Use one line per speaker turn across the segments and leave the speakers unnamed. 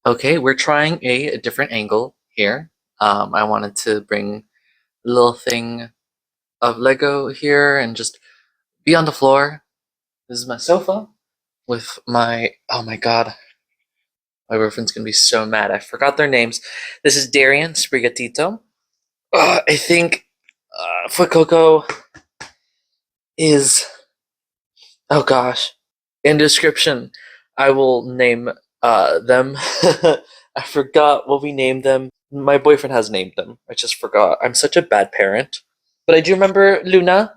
Okay, we're trying a different angle here. I wanted to bring a little thing of Lego here and just be on the floor. This is my sofa with oh my god, my boyfriend's gonna be so mad. I forgot their names. This is Darien, Sprigatito. I think Fuecoco is, oh gosh. In description, I will name them. I forgot what we named them. My boyfriend has named them. I just forgot. I'm such a bad parent. But I do remember Luna.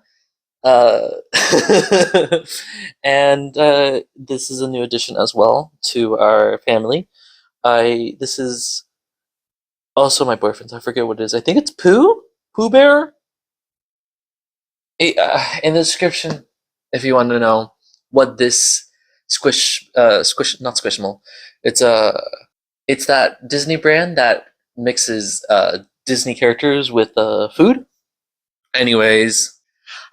Uh, and this is a new addition as well to our family. This is also my boyfriend's. I forget what it is. I think it's Pooh? Pooh Bear? In the description, if you want to know what this not Squishmal. It's a, it's that Disney brand that mixes Disney characters with food. Anyways,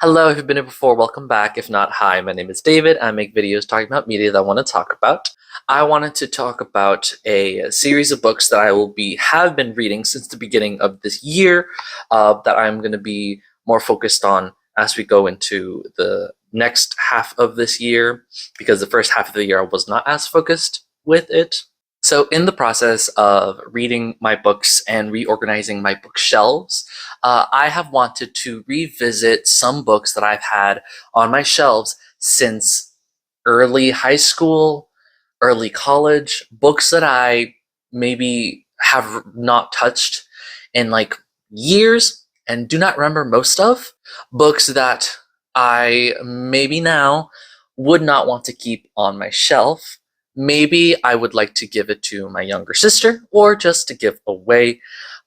hello, if you've been here before, welcome back. If not, hi, my name is David. I make videos talking about media that I want to talk about. I wanted to talk about a series of books that have been reading since the beginning of this year, that I'm going to be more focused on as we go into the next half of this year, because the first half of the year I was not as focused with it. So in the process of reading my books and reorganizing my bookshelves, I have wanted to revisit some books that I've had on my shelves since early high school, early college, books that I maybe have not touched in like years and do not remember most of, books that I maybe now would not want to keep on my shelf. Maybe I would like to give it to my younger sister or just to give away.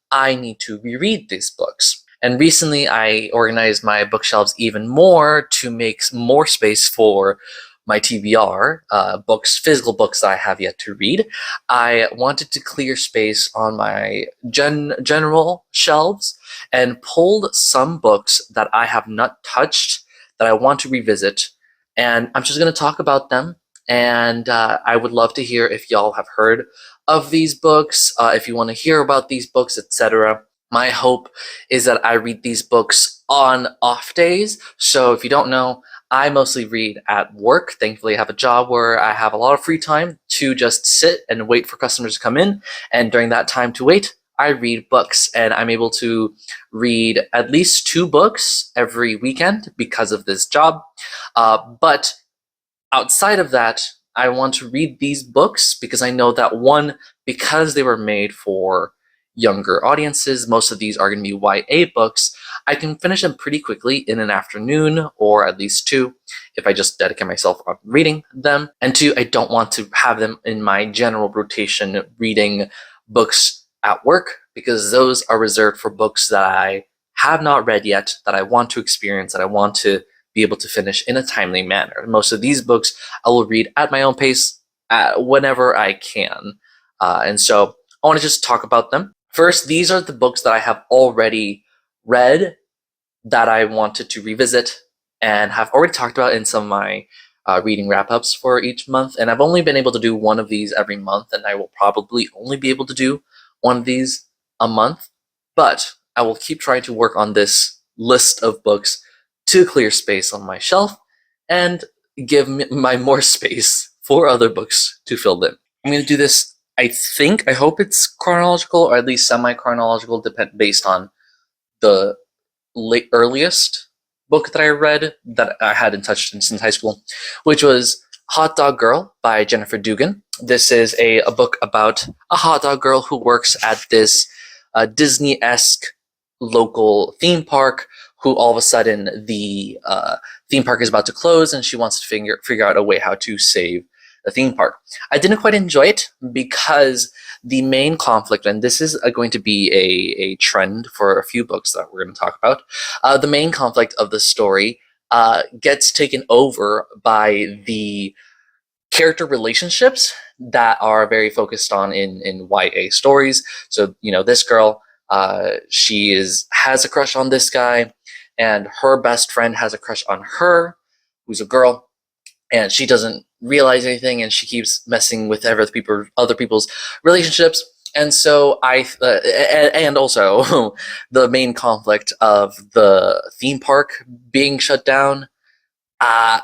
I need to reread these books. And recently I organized my bookshelves even more to make more space for my TBR books, physical books that I have yet to read. I wanted to clear space on my general shelves and pulled some books that I have not touched that I want to revisit. And I'm just going to talk about them. And I would love to hear if y'all have heard of these books, if you want to hear about these books, etc. My hope is that I read these books on off days. So if you don't know, I mostly read at work. Thankfully, I have a job where I have a lot of free time to just sit and wait for customers to come in. And during that time to wait, I read books, and I'm able to read at least 2 books every weekend because of this job. But outside of that, I want to read these books because I know that, one, because they were made for younger audiences, most of these are going to be YA books, I can finish them pretty quickly in an afternoon, or at least 2, if I just dedicate myself on reading them. And 2, I don't want to have them in my general rotation reading books at work, because those are reserved for books that I have not read yet, that I want to experience, that I want to be able to finish in a timely manner. Most of these books I will read at my own pace whenever I can. And so I want to just talk about them. First, these are the books that I have already read that I wanted to revisit and have already talked about in some of my reading wrap-ups for each month. And I've only been able to do one of these every month, and I will probably only be able to do one of these a month. But I will keep trying to work on this list of books to clear space on my shelf and give my more space for other books to fill them. I'm going to do this, I hope it's chronological, or at least semi-chronological, based on the earliest book that I read that I hadn't touched since high school, which was Hot Dog Girl by Jennifer Dugan. This is a book about a hot dog girl who works at this Disney-esque local theme park, who all of a sudden the theme park is about to close, and she wants to figure out a way how to save the theme park. I didn't quite enjoy it because the main conflict, and this is going to be a trend for a few books that we're going to talk about, the main conflict of the story gets taken over by the character relationships that are very focused on in YA stories. So, you know, this girl, she has a crush on this guy, and her best friend has a crush on her, who's a girl. and she doesn't realize anything, and she keeps messing with other people's relationships. And so and also the main conflict of the theme park being shut down uh,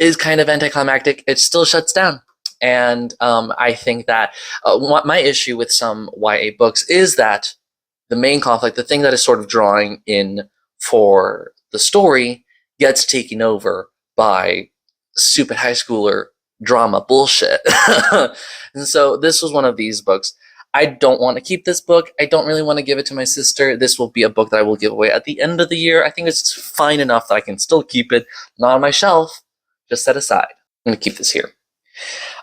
is kind of anticlimactic. It still shuts down. And I think that my issue with some YA books is that the main conflict, the thing that is sort of drawing in for the story, gets taken over by stupid high schooler drama bullshit. And so this was one of these books. I don't want to keep this book. I don't really want to give it to my sister. This will be a book that I will give away at the end of the year. I think it's fine enough that I can still keep it, not on my shelf, just set aside. I'm going to keep this here.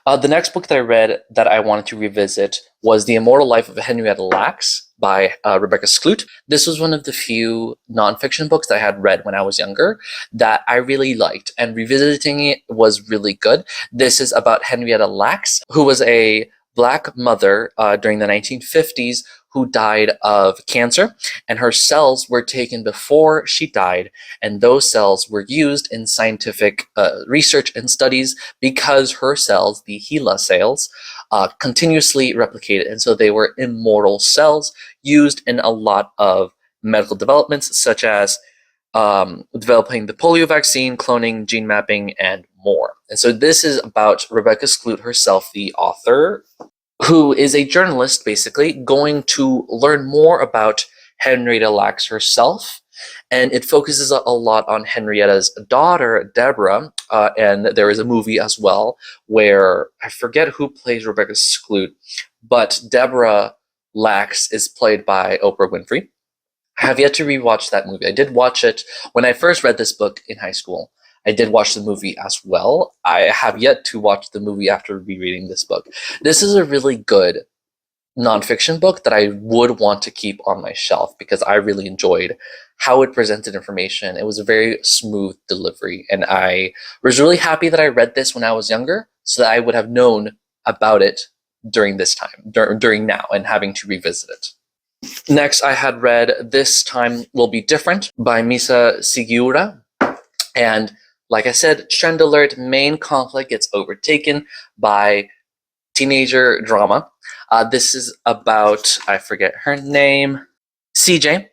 The next book that I read that I wanted to revisit was The Immortal Life of Henrietta Lacks by Rebecca Skloot. This was one of the few nonfiction books that I had read when I was younger that I really liked, and revisiting it was really good. This is about Henrietta Lacks, who was a Black mother during the 1950s who died of cancer, and her cells were taken before she died, and those cells were used in scientific research and studies because her cells, the HeLa cells, continuously replicated, and so they were immortal cells used in a lot of medical developments, such as developing the polio vaccine, cloning, gene mapping, and more. And so this is about Rebecca Skloot herself, the author, who is a journalist, basically, going to learn more about Henrietta Lacks herself. And it focuses a lot on Henrietta's daughter, Deborah, and there is a movie as well where, I forget who plays Rebecca Skloot, but Deborah Lacks is played by Oprah Winfrey. I have yet to rewatch that movie. I did watch it when I first read this book in high school. I did watch the movie as well. I have yet to watch the movie after rereading this book. This is a really good nonfiction book that I would want to keep on my shelf because I really enjoyed how it presented information. It was a very smooth delivery, and I was really happy that I read this when I was younger so that I would have known about it during this time, during now, and having to revisit it. Next, I had read This Time Will Be Different by Misa Sugiura, and like I said, trend alert, main conflict gets overtaken by teenager drama. This is about, I forget her name, CJ,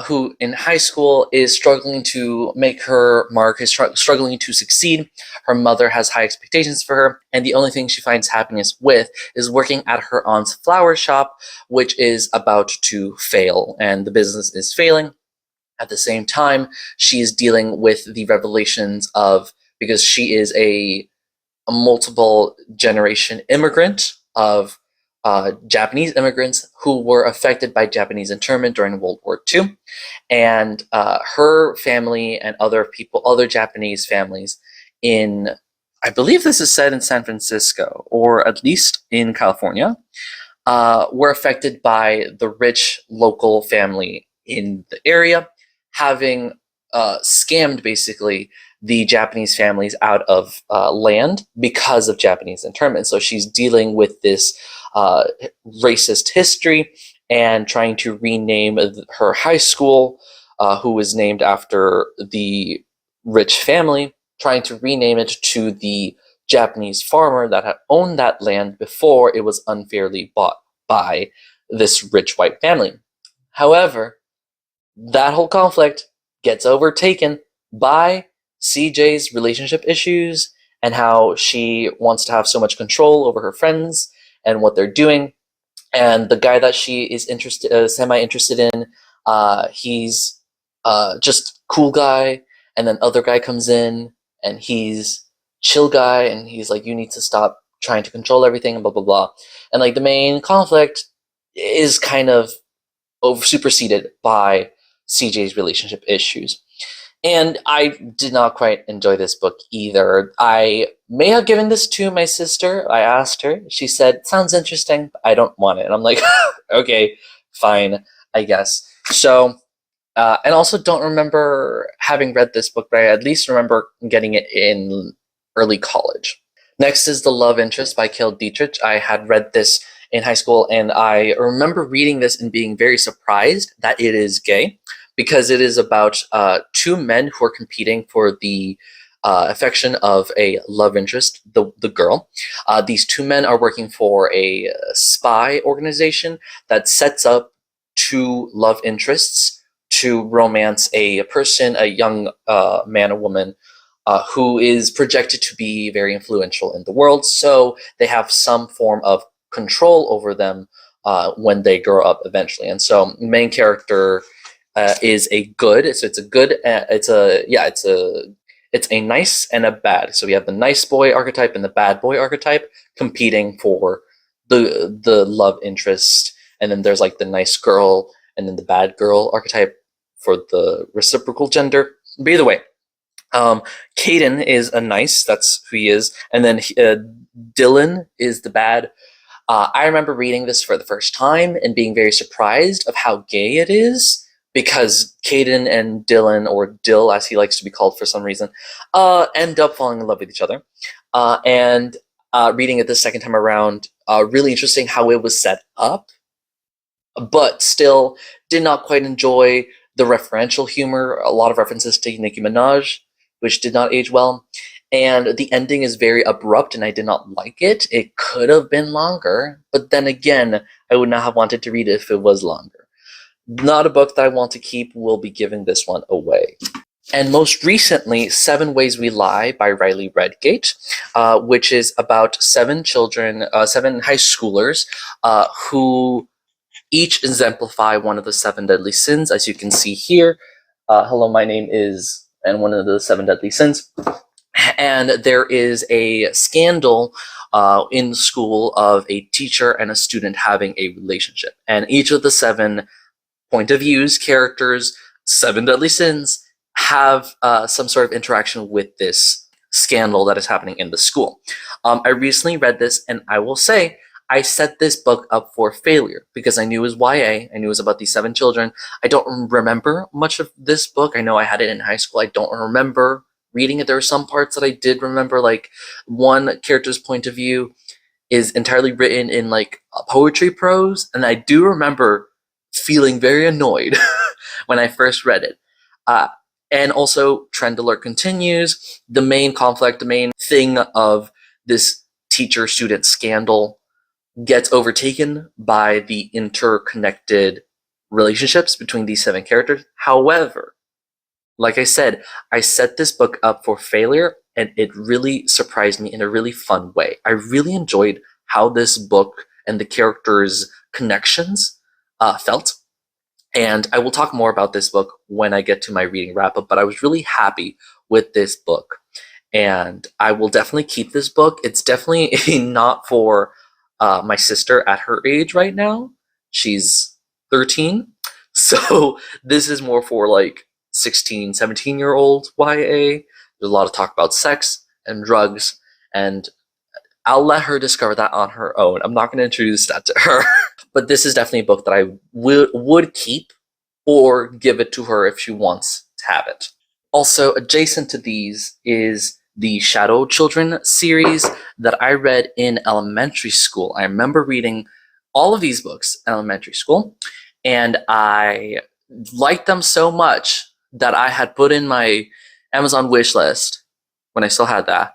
who in high school is struggling to make her mark, is struggling to succeed. Her mother has high expectations for her, and the only thing she finds happiness with is working at her aunt's flower shop, which is about to fail, and the business is failing. At the same time, she is dealing with the revelations of, because she is a multiple generation immigrant of Japanese immigrants who were affected by Japanese internment during World War II, and her family and other Japanese families in, I believe this is said in San Francisco, or at least in California, were affected by the rich local family in the area, having scammed basically the Japanese families out of land because of Japanese internment. So she's dealing with this racist history and trying to rename her high school, who was named after the rich family, trying to rename it to the Japanese farmer that had owned that land before it was unfairly bought by this rich white family. However, that whole conflict gets overtaken by CJ's relationship issues and how she wants to have so much control over her friends and what they're doing. And the guy that she is semi-interested in, he's just cool guy, and then other guy comes in and he's chill guy, and he's like, you need to stop trying to control everything, and blah blah blah. And like the main conflict is kind of superseded by CJ's relationship issues. And I did not quite enjoy this book either. I may have given this to my sister. I asked her. She said, sounds interesting, but I don't want it. And I'm like, okay, fine, I guess. So, and also don't remember having read this book, but I at least remember getting it in early college. Next is The Love Interest by Cale Dietrich. I had read this in high school, and I remember reading this and being very surprised that it is gay, because it is about two men who are competing for the affection of a love interest, the girl. These two men are working for a spy organization that sets up two love interests to romance a person, a young man or woman, who is projected to be very influential in the world. So they have some form of control over them when they grow up eventually. And so the main character is a good. So it's a good. It's a nice and a bad. So we have the nice boy archetype and the bad boy archetype competing for the love interest, and then there's like the nice girl and then the bad girl archetype for the reciprocal gender. But either way, Caden is a nice. That's who he is, and then Dylan is the bad. I remember reading this for the first time and being very surprised of how gay it is, because Caden and Dylan, or Dill as he likes to be called for some reason, end up falling in love with each other. And reading it the second time around, really interesting how it was set up, but still did not quite enjoy the referential humor, a lot of references to Nicki Minaj, which did not age well. And the ending is very abrupt, and I did not like it. It could have been longer, but then again, I would not have wanted to read it if it was longer. Not a book that I want to keep. Will be giving this one away. And most recently, 7 Ways We Lie by Riley Redgate, which is about 7 children, 7 high schoolers, who each exemplify one of the 7 deadly sins, as you can see here. Hello, my name is, and one of the 7 deadly sins. And there is a scandal in school of a teacher and a student having a relationship. And each of the 7 point of views, characters, 7 deadly sins, have some sort of interaction with this scandal that is happening in the school. I recently read this, and I will say, I set this book up for failure because I knew it was YA. I knew it was about these 7 children. I don't remember much of this book. I know I had it in high school. I don't remember reading it. There were some parts that I did remember, like one character's point of view is entirely written in like poetry prose, and I do remember feeling very annoyed when I first read it. And also, Trend Alert continues. The main conflict, the main thing of this teacher-student scandal gets overtaken by the interconnected relationships between these 7 characters. However, like I said, I set this book up for failure, and it really surprised me in a really fun way. I really enjoyed how this book and the characters' connections felt. And I will talk more about this book when I get to my reading wrap-up, but I was really happy with this book. And I will definitely keep this book. It's definitely not for my sister at her age right now. She's 13. So this is more for like 16, 17-year-old YA. There's a lot of talk about sex and drugs, and I'll let her discover that on her own. I'm not going to introduce that to her. But this is definitely a book that I would keep or give it to her if she wants to have it. Also, adjacent to these is the Shadow Children series that I read in elementary school. I remember reading all of these books in elementary school, and I liked them so much that I had put in my Amazon wish list, when I still had that,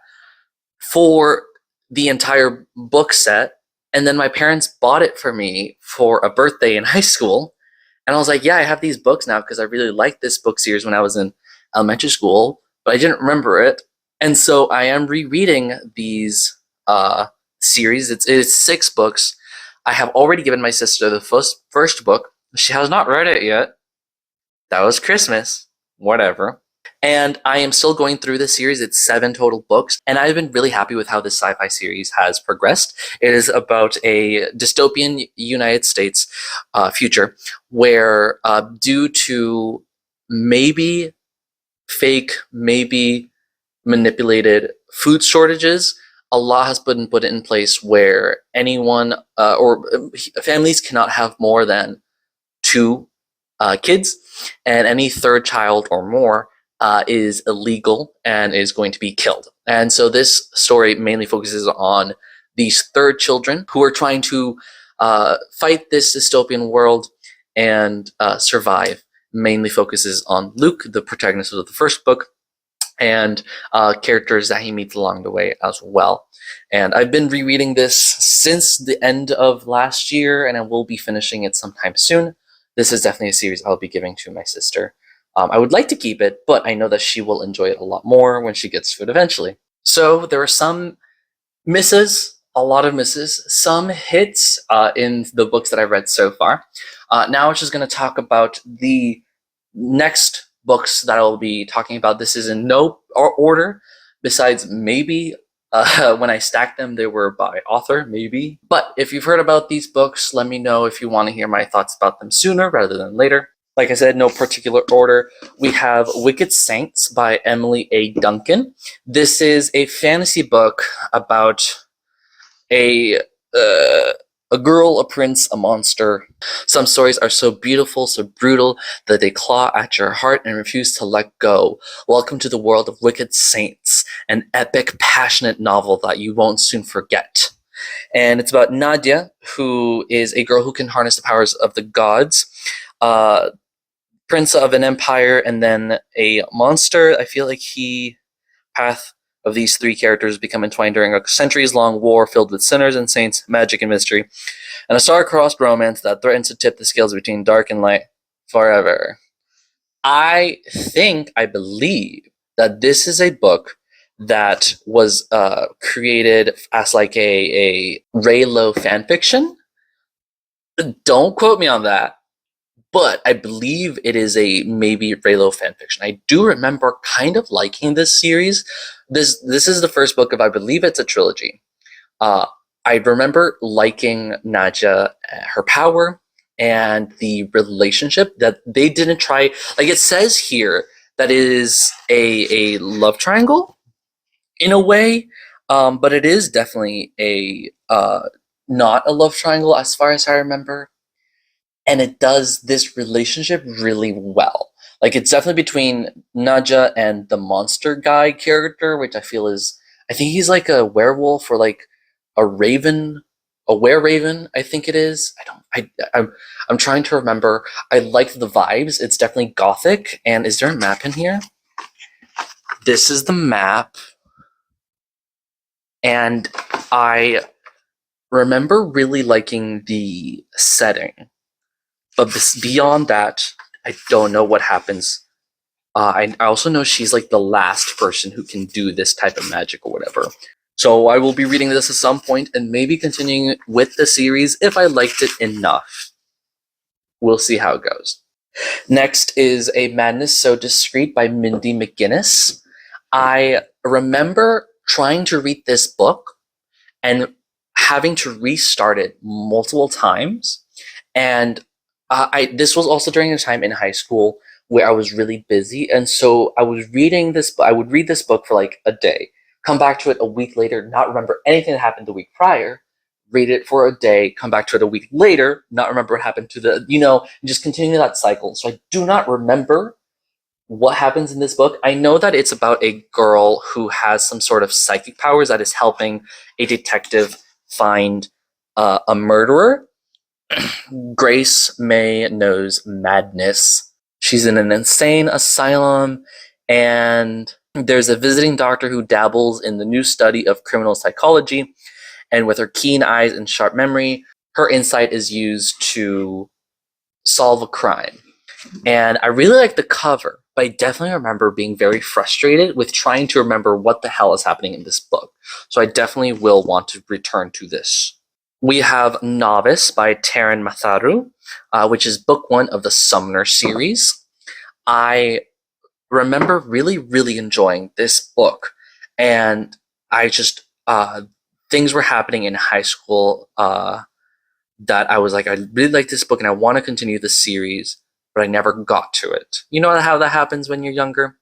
for the entire book set. And then my parents bought it for me for a birthday in high school. And I was like, yeah, I have these books now because I really liked this book series when I was in elementary school, but I didn't remember it. And so I am rereading these series. It's 6 books. I have already given my sister the first book. She has not read it yet. That was Christmas. Whatever. And I am still going through this series. It's 7 total books, and I've been really happy with how this sci-fi series has progressed. It is about a dystopian United States future where, due to maybe fake, maybe manipulated food shortages, a law has been put in place where anyone or families cannot have more than 2 kids, and any 3rd child or more is illegal and is going to be killed. And so this story mainly focuses on these 3rd children who are trying to fight this dystopian world and survive. Mainly focuses on Luke, the protagonist of the first book, and characters that he meets along the way as well. And I've been rereading this since the end of last year, and I will be finishing it sometime soon. This is definitely a series I'll be giving to my sister. I would like to keep it, but I know that she will enjoy it a lot more when she gets to it eventually. So there are some misses, a lot of misses, some hits in the books that I've read so far. Now I'm just going to talk about the next books that I'll be talking about. This is in no order, besides maybe when I stacked them, they were by author, maybe. But if you've heard about these books, let me know if you want to hear my thoughts about them sooner rather than later. Like I said, no particular order. We have Wicked Saints by Emily A. Duncan. This is a fantasy book about a girl, a prince, a monster. Some stories are so beautiful, so brutal, that they claw at your heart and refuse to let go. Welcome to the world of Wicked Saints, an epic, passionate novel that you won't soon forget. And it's about Nadia, who is a girl who can harness the powers of the gods. Prince of an empire, and then a monster. I feel like path of these three characters become entwined during a centuries-long war filled with sinners and saints, magic and mystery, and a star-crossed romance that threatens to tip the scales between dark and light forever. I believe that this is a book that was created as like a Raylo fanfiction. Don't quote me on that. But I believe it is a maybe Raylo fanfiction. I do remember kind of liking this series. This is the first book of, I believe it's a trilogy. I remember liking Nadia, her power, and the relationship that they didn't try. Like it says here that it is a love triangle in a way, but it is definitely a not a love triangle as far as I remember. And it does this relationship really well. Like it's definitely between Nadia and the monster guy character, which I feel is, I think he's like a werewolf or like a raven, a were-raven, I think it is. I'm trying to remember. I like the vibes. It's definitely gothic. And is there a map in here? This is the map. And I remember really liking the setting. But beyond that, I don't know what happens. I also know she's like the last person who can do this type of magic or whatever. So I will be reading this at some point and maybe continuing with the series if I liked it enough. We'll see how it goes. Next is A Madness So Discreet by Mindy McGinnis. I remember trying to read this book and having to restart it multiple times. And this was also during a time in high school where I was really busy, and so I was reading this. I would read this book for like a day, come back to it a week later, not remember anything that happened the week prior, read it for a day, come back to it a week later, not remember what happened to just continue that cycle. So I do not remember what happens in this book. I know that it's about a girl who has some sort of psychic powers that is helping a detective find a murderer. Grace May knows madness. She's in an insane asylum, and there's a visiting doctor who dabbles in the new study of criminal psychology, and with her keen eyes and sharp memory, her insight is used to solve a crime. And I really like the cover, but I definitely remember being very frustrated with trying to remember what the hell is happening in this book. So I definitely will want to return to this. We have Novice by Taryn Matharu, which is book 1 of the Summoner series. I remember really, really enjoying this book, and I just, things were happening in high school that I was like, I really like this book and I want to continue the series, but I never got to it. You know how that happens when you're younger?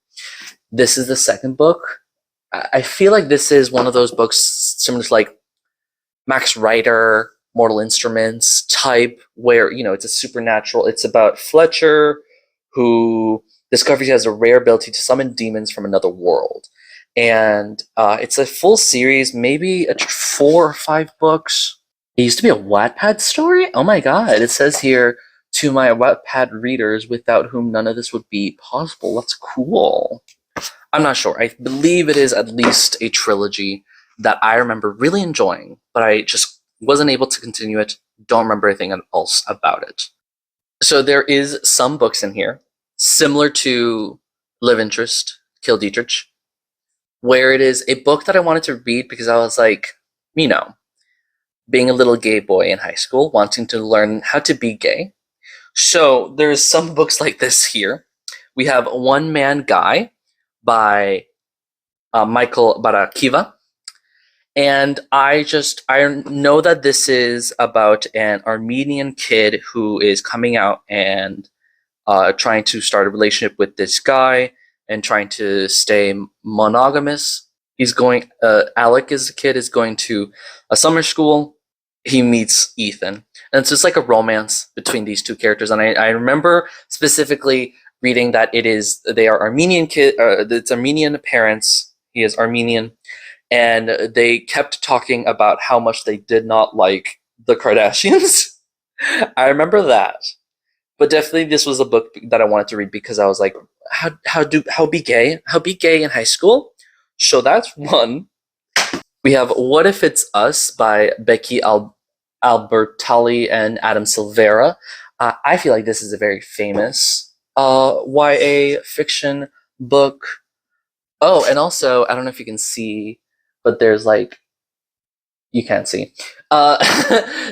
This is the second book. I feel like this is one of those books similar to like Max Rider, Mortal Instruments type, where, it's a supernatural. It's about Fletcher, who discovers he has a rare ability to summon demons from another world. And it's a full series, maybe 4 or 5 books. It used to be a Wattpad story? Oh my god, it says here, to my Wattpad readers, without whom none of this would be possible. That's cool. I'm not sure. I believe it is at least a trilogy that I remember really enjoying, but I just wasn't able to continue it. Don't remember anything else about it. So there is some books in here similar to Live Interest, Kill Dietrich, where it is a book that I wanted to read because I was like, you know, being a little gay boy in high school, wanting to learn how to be gay. So there's some books like this here. We have One Man Guy by Michael Barakiva. And I know that this is about an Armenian kid who is coming out and trying to start a relationship with this guy and trying to stay monogamous. He's going. Alec is the kid is going to a summer school. He meets Ethan, and so it's like a romance between these two characters. And I remember specifically reading that they are Armenian kid. It's Armenian parents. He is Armenian, and they kept talking about how much they did not like the Kardashians. I remember that. But definitely, this was a book that I wanted to read because I was like, how be gay? How be gay in high school? So that's one. We have What If It's Us by Becky Albertalli and Adam Silvera. I feel like this is a very famous YA fiction book. Oh, and also, I don't know if you can see, but there's like, you can't see.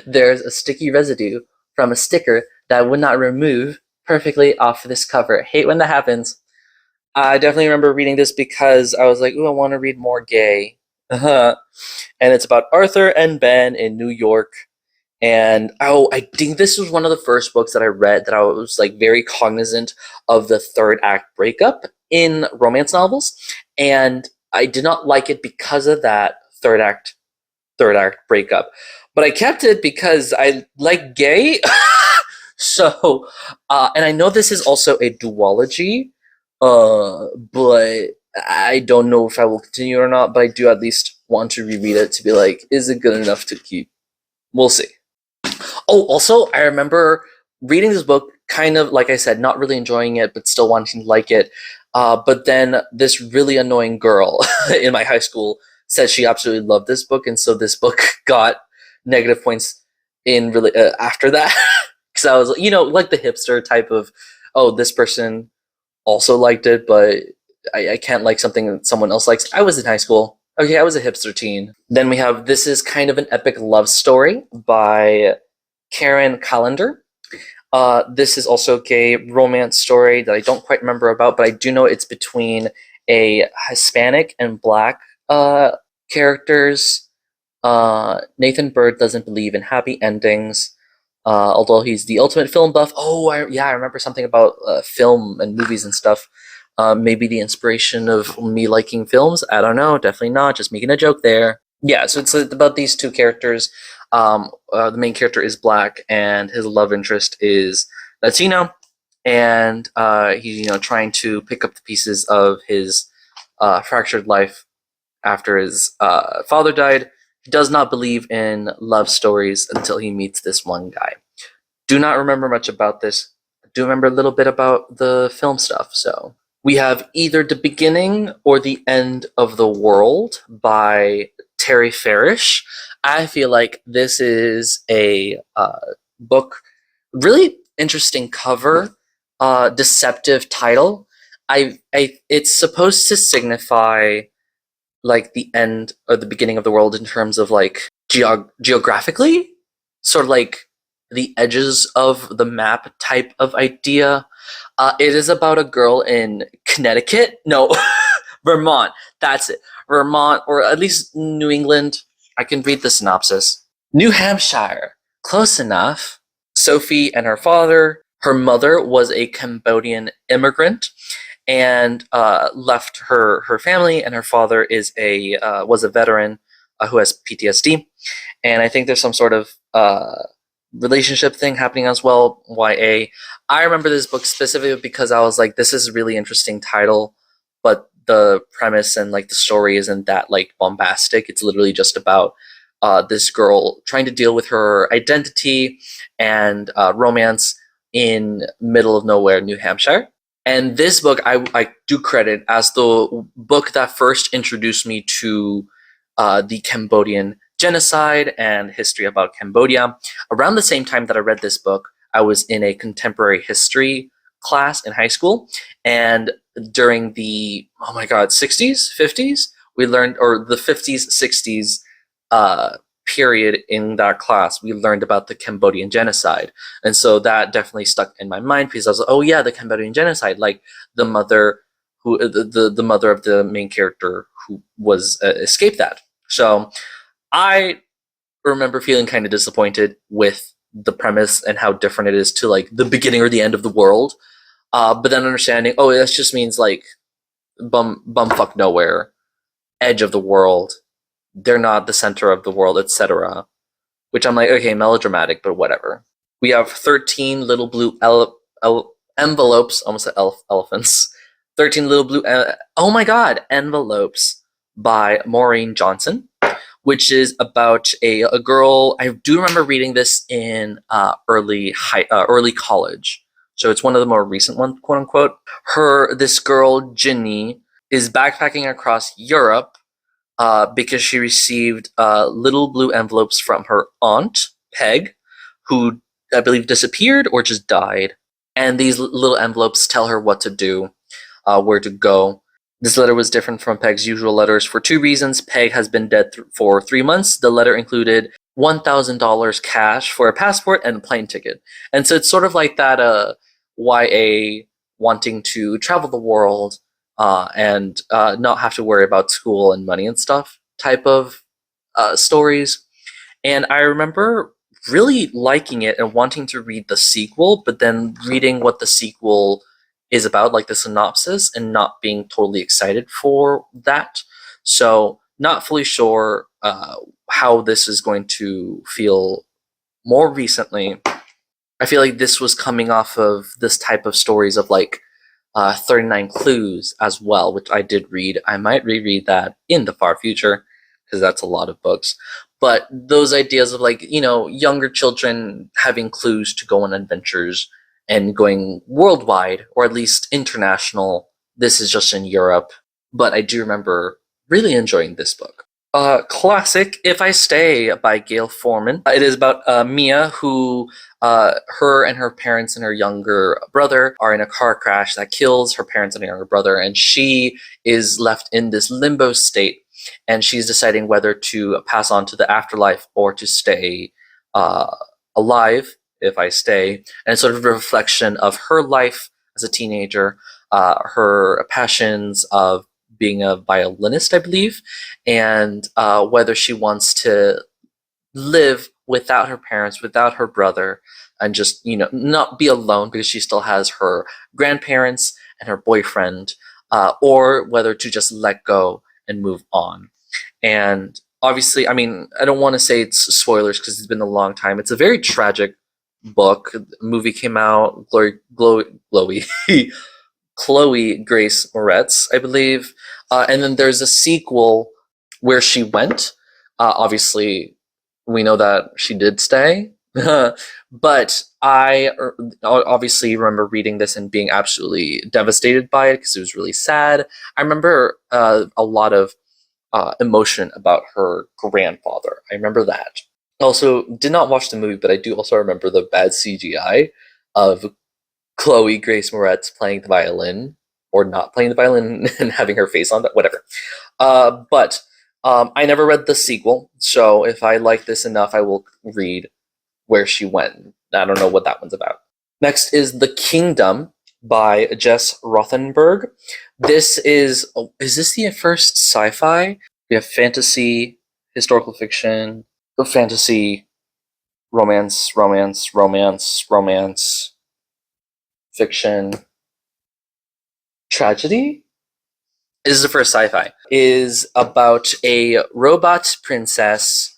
There's a sticky residue from a sticker that would not remove perfectly off this cover. Hate when that happens. I definitely remember reading this because I was like, ooh, I want to read more gay. And it's about Arthur and Ben in New York. And I think this was one of the first books that I read that I was like very cognizant of the third act breakup in romance novels. And I did not like it because of that third act breakup. But I kept it because I like gay. So, and I know this is also a duology, but I don't know if I will continue or not. But I do at least want to reread it to be like, is it good enough to keep? We'll see. Oh, also, I remember reading this book, kind of like I said, not really enjoying it, but still wanting to like it. But then this really annoying girl in my high school said she absolutely loved this book, and so this book got negative points in really after that. Because I was, like the hipster type of, oh, this person also liked it, but I can't like something that someone else likes. I was in high school. Okay, I was a hipster teen. Then we have This Is Kind of an Epic Love Story by Karen Callender. This is also a gay romance story that I don't quite remember about, but I do know it's between a Hispanic and Black characters. Nathan Bird doesn't believe in happy endings, although he's the ultimate film buff. Oh, I remember something about film and movies and stuff. Maybe the inspiration of me liking films. I don't know. Definitely not. Just making a joke there. Yeah, so it's about these two characters. The main character is Black, and his love interest is Latino, and he's trying to pick up the pieces of his fractured life after his father died. He does not believe in love stories until he meets this one guy. Do not remember much about this. I do remember a little bit about the film stuff. So we have either The Beginning or The End of the World by Terry Farish. I feel like this is a book, really interesting cover, deceptive title. It's supposed to signify like the end or the beginning of the world in terms of like geographically, sort of like the edges of the map type of idea. It is about a girl in Connecticut. No, Vermont. That's it. Vermont, or at least New England. I can read the synopsis. New Hampshire. Close enough. Sophie and her father. Her mother was a Cambodian immigrant and left her family, and her father was a veteran who has PTSD. And I think there's some sort of relationship thing happening as well, YA. I remember this book specifically because I was like, this is a really interesting title, but the premise and like the story isn't that like bombastic. It's literally just about this girl trying to deal with her identity and romance in middle of nowhere, New Hampshire. And this book I do credit as the book that first introduced me to the Cambodian genocide and history about Cambodia. Around the same time that I read this book, I was in a contemporary history class in high school, and during the, oh my god, 60s, 50s, we learned, or the 50s, 60s period in that class, we learned about the Cambodian genocide. And so that definitely stuck in my mind because I was like, oh yeah, the Cambodian genocide, like the mother who the mother of the main character who was escaped that. So I remember feeling kind of disappointed with the premise and how different it is to like the beginning or the end of the world. But then understanding, oh, this just means like bumfuck nowhere, edge of the world. They're not the center of the world, etc. Which I'm like, okay, melodramatic, but whatever. We have 13 little blue envelopes, almost said elephants. 13 little blue, oh my god, envelopes by Maureen Johnson, which is about a girl. I do remember reading this in early college. So it's one of the more recent ones, quote unquote. This girl, Ginny, is backpacking across Europe because she received little blue envelopes from her aunt, Peg, who I believe disappeared or just died. And these little envelopes tell her what to do, where to go. This letter was different from Peg's usual letters for two reasons. Peg has been dead for 3 months. The letter included $1,000 cash for a passport and a plane ticket. And so it's sort of like that YA wanting to travel the world and not have to worry about school and money and stuff type of stories. And I remember really liking it and wanting to read the sequel, but then reading what the sequel is about, like the synopsis, and not being totally excited for that. So, not fully sure how this is going to feel more recently. I feel like this was coming off of this type of stories of like 39 Clues as well, which I did read. I might reread that in the far future because that's a lot of books. But those ideas of like, younger children having clues to go on adventures and going worldwide or at least international. This is just in Europe. But I do remember really enjoying this book. Classic If I Stay by Gail Forman. It is about Mia, who her and her parents and her younger brother are in a car crash that kills her parents and her younger brother, and she is left in this limbo state, and she's deciding whether to pass on to the afterlife or to stay alive if I stay, and sort of a reflection of her life as a teenager, her passions of being a violinist, I believe, and whether she wants to live without her parents, without her brother, and just, not be alone because she still has her grandparents and her boyfriend, or whether to just let go and move on. And obviously, I mean, I don't want to say it's spoilers because it's been a long time. It's a very tragic book. The movie came out, Chloe Grace Moretz, I believe. And then there's a sequel where she went. Obviously, we know that she did stay. But I obviously remember reading this and being absolutely devastated by it because it was really sad. I remember a lot of emotion about her grandfather. I remember that. Also, did not watch the movie, but I do also remember the bad CGI of Chloe Grace Moretz playing the violin, or not playing the violin and having her face on that, whatever. But I never read the sequel, so if I like this enough, I will read Where She Went. I don't know what that one's about. Next is The Kingdom by Jess Rothenberg. This is this the first sci-fi? We have fantasy, historical fiction, fantasy, romance, fiction, tragedy. This is the first sci-fi. Is about a robot princess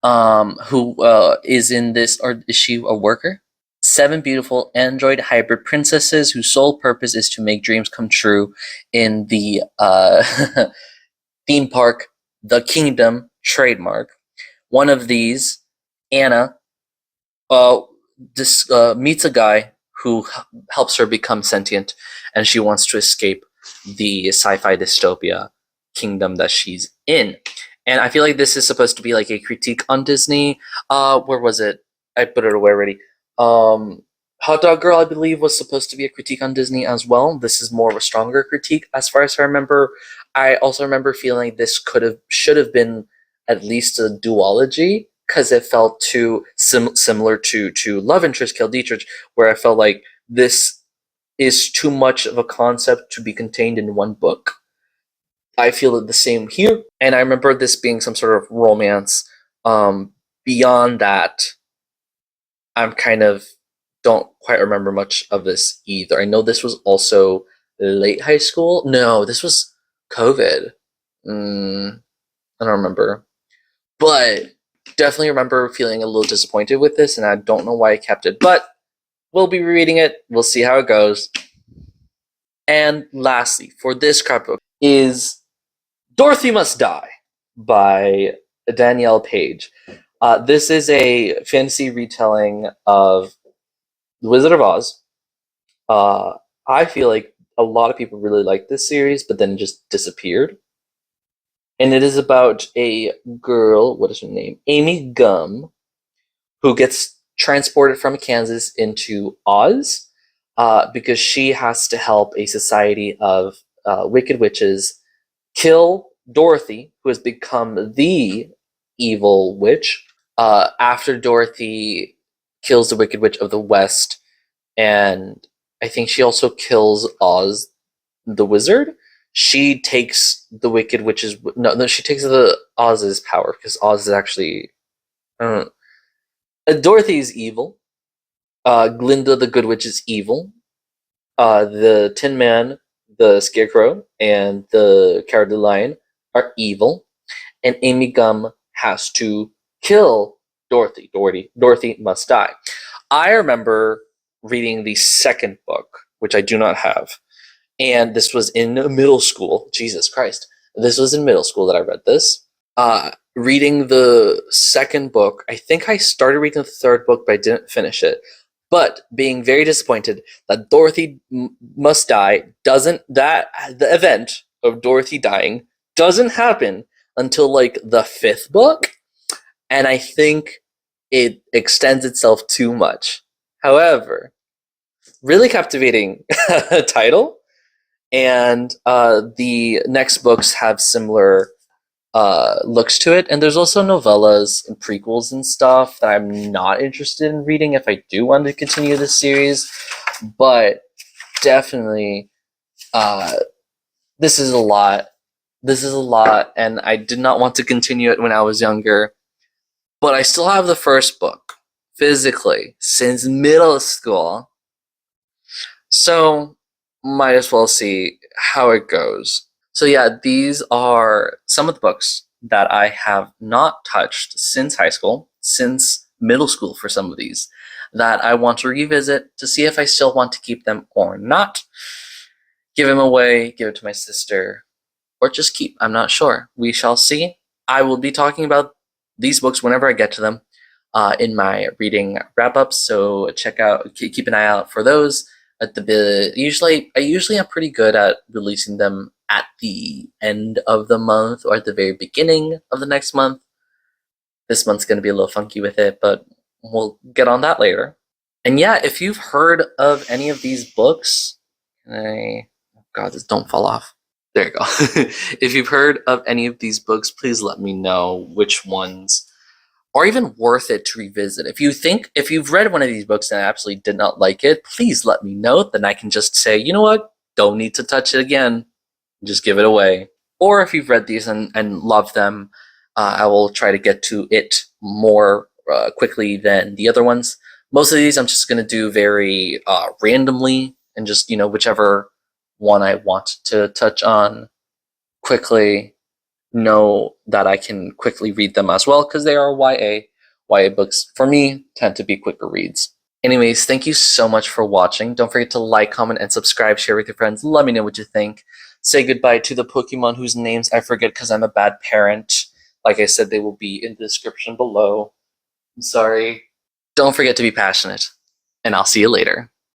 who is in this, or is she a worker? 7 beautiful android hybrid princesses whose sole purpose is to make dreams come true in the theme park, The Kingdom trademark. One of these, Anna, meets a guy who helps her become sentient, and she wants to escape the sci-fi dystopia kingdom that she's in. And I feel like this is supposed to be like a critique on Disney. Where was it? I put it away already. Hot Dog Girl, I believe, was supposed to be a critique on Disney as well. This is more of a stronger critique, as far as I remember. I also remember feeling this should have been at least a duology, because it felt too similar to Love Interest Kill Dietrich, where I felt like this is too much of a concept to be contained in one book. I feel the same here, and I remember this being some sort of romance. Beyond that, I'm kind of don't quite remember much of this either. I know this was also late high school. No, this was COVID. I don't remember, but definitely remember feeling a little disappointed with this, and I don't know why I kept it. But we'll be reading it. We'll see how it goes. And lastly, for this scrapbook is Dorothy Must Die by Danielle Page. This is a fantasy retelling of The Wizard of Oz. I feel like a lot of people really like this series, but then it just disappeared. And it is about a girl, what is her name? Amy Gum, who gets transported from Kansas into Oz because she has to help a society of wicked witches kill Dorothy, who has become the evil witch, after Dorothy kills the Wicked Witch of the West, and I think she also kills Oz the Wizard. She takes the Wicked Witch's she takes the Oz's power, because Oz is actually Dorothy is evil. Glinda the Good Witch is evil. The Tin Man, the Scarecrow, and the Cowardly Lion are evil, and Amy Gum has to kill Dorothy. Dorothy must die. I remember reading the second book, which I do not have, and this was in middle school. Jesus Christ. This was in middle school that I read this. Reading the second book, I think I started reading the third book, but I didn't finish it. But being very disappointed that Dorothy must die the event of Dorothy dying doesn't happen until like the fifth book, and I think it extends itself too much. However, really captivating title, and the next books have similar looks to it, and there's also novellas and prequels and stuff that I'm not interested in reading if I do want to continue this series, but definitely this is a lot. This is a lot, and I did not want to continue it when I was younger, but I still have the first book physically since middle school, so might as well see how it goes. So yeah, these are some of the books that I have not touched since high school, since middle school for some of these, that I want to revisit to see if I still want to keep them or not. Give them away, give it to my sister, or just keep. I'm not sure. We shall see. I will be talking about these books whenever I get to them in my reading wrap-ups, so keep an eye out for those. I usually am pretty good at releasing them at the end of the month or at the very beginning of the next month. This month's going to be a little funky with it, but we'll get on that later. And yeah, if you've heard of any of these books, God, this don't fall off. There you go. If you've heard of any of these books, please let me know which ones are even worth it to revisit. If you've read one of these books and absolutely did not like it, please let me know. Then I can just say, you know what? Don't need to touch it again. Just give it away. Or if you've read these and love them, I will try to get to it more quickly than the other ones. Most of these I'm just going to do very randomly, and just, whichever one I want to touch on quickly, know that I can quickly read them as well, because they are YA. YA books, for me, tend to be quicker reads. Anyways, thank you so much for watching. Don't forget to like, comment, and subscribe. Share with your friends. Let me know what you think. Say goodbye to the Pokemon whose names I forget because I'm a bad parent. Like I said, they will be in the description below. I'm sorry. Don't forget to be passionate, and I'll see you later.